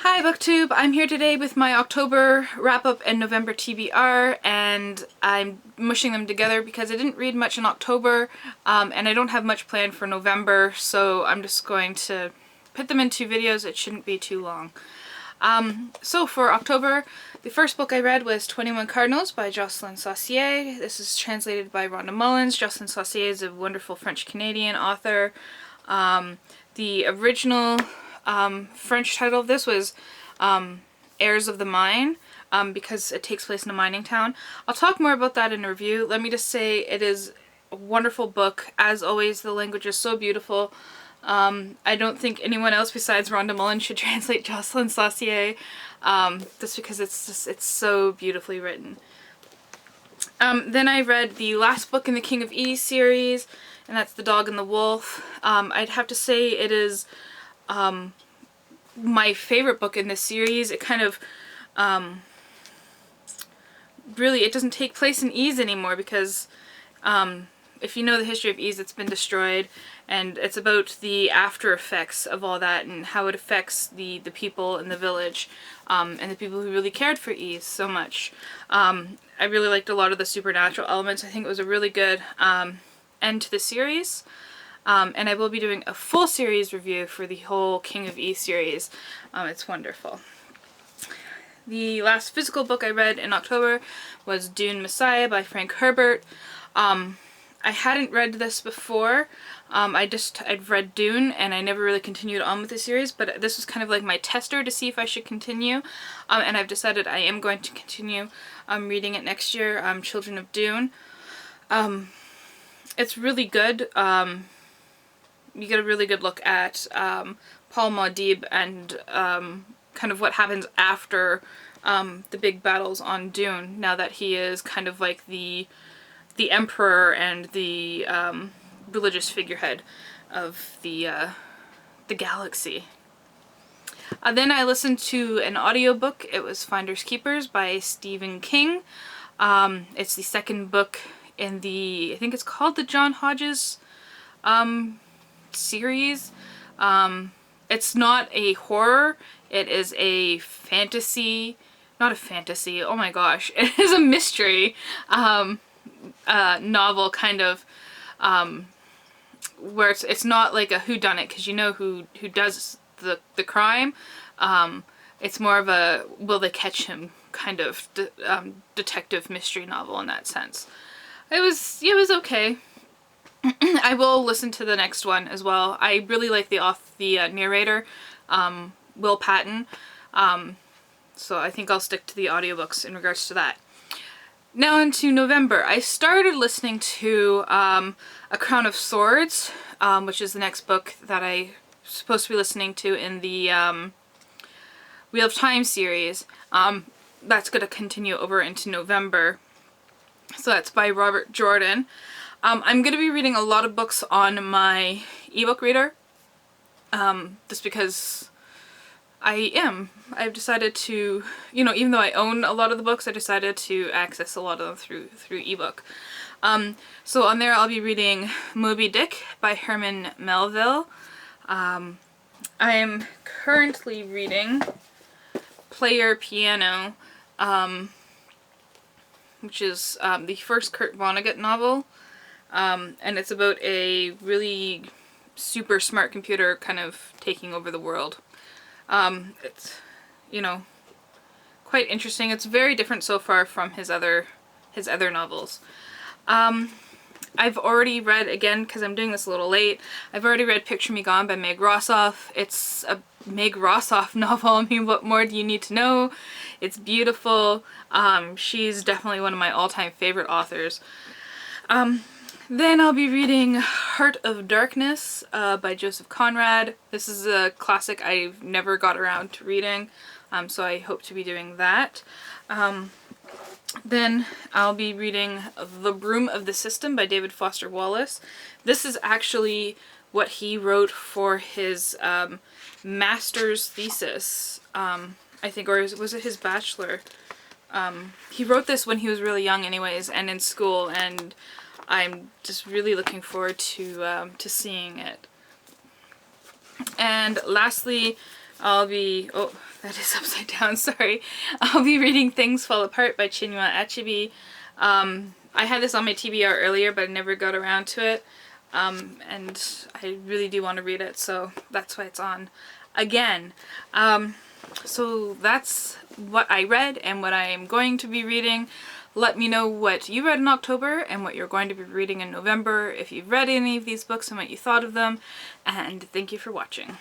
Hi BookTube! I'm here today with my October wrap-up and November TBR, and I'm mushing them together because I didn't read much in October and I don't have much planned for November, so I'm just going to put them in two videos. It shouldn't be too long. So for October, the first book I read was 21 Cardinals by Jocelyn Saucier. This is translated by Rhonda Mullins. Jocelyn Saucier is a wonderful French-Canadian author. The original French title of this was Heirs of the Mine, because it takes place in a mining town. I'll talk more about that in a review. Let me just say it is a wonderful book. As always, the language is so beautiful. I don't think anyone else besides Rhonda Mullins should translate Jocelyn Saucier, just because it's so beautifully written. Then I read the last book in the King of E series, and that's The Dog and the Wolf. I'd have to say it is my favorite book in this series. It kind of really, it doesn't take place in Ease anymore because if you know the history of Ease, it's been destroyed, and it's about the after effects of all that and how it affects the people in the village and the people who really cared for Ease so much. I really liked a lot of the supernatural elements. I think it was a really good end to the series. And I will be doing a full series review for the whole King of E series. It's wonderful. The last physical book I read in October was Dune Masaya by Frank Herbert. I hadn't read this before. I'd read Dune and I never really continued on with the series, but this was kind of like my tester to see if I should continue. And I've decided I am going to continue reading it next year, Children of Dune. It's really good. You get a really good look at Paul Muad'Dib and kind of what happens after the big battles on Dune, now that he is kind of like the emperor and the religious figurehead of the galaxy. Then I listened to an audiobook. It was Finders Keepers by Stephen King. It's the second book in the, I think it's called the John Hodges series. It's not a horror, it is a fantasy, not a fantasy, oh my gosh, it is a mystery novel, kind of, where it's not like a whodunit, because you know who does the crime. It's more of a will they catch him kind of detective mystery novel in that sense. It was okay. I will listen to the next one as well. I really like the narrator, Will Patton, so I think I'll stick to the audiobooks in regards to that. Now into November. I started listening to A Crown of Swords, which is the next book that I'm supposed to be listening to in the Wheel of Time series. That's going to continue over into November. So that's by Robert Jordan. I'm going to be reading a lot of books on my ebook reader, just because I've decided to, even though I own a lot of the books, I decided to access a lot of them through ebook. So on there I'll be reading Moby Dick by Herman Melville. I am currently reading Player Piano, which is the first Kurt Vonnegut novel. And it's about a really super smart computer kind of taking over the world. It's, quite interesting. It's very different so far from his other novels. I've already read, again, because I'm doing this a little late, I've already read Picture Me Gone by Meg Rossoff. It's a Meg Rossoff novel. I mean, what more do you need to know? It's beautiful. She's definitely one of my all-time favorite authors. Then I'll be reading Heart of Darkness by Joseph Conrad. This is a classic I've never got around to reading, so I hope to be doing that. Then I'll be reading The Broom of the System by David Foster Wallace. This is actually what he wrote for his master's thesis, I think, or was it his bachelor? He wrote this when he was really young anyways, and in school, and I'm just really looking forward to seeing it. And lastly, I'll be, oh, that is upside down, sorry. I'll be reading Things Fall Apart by Chinua Achebe. I had this on my TBR earlier, but I never got around to it. And I really do want to read it, so that's why it's on again. So that's what I read and what I am going to be reading. Let me know what you read in October and what you're going to be reading in November, if you've read any of these books and what you thought of them, and thank you for watching.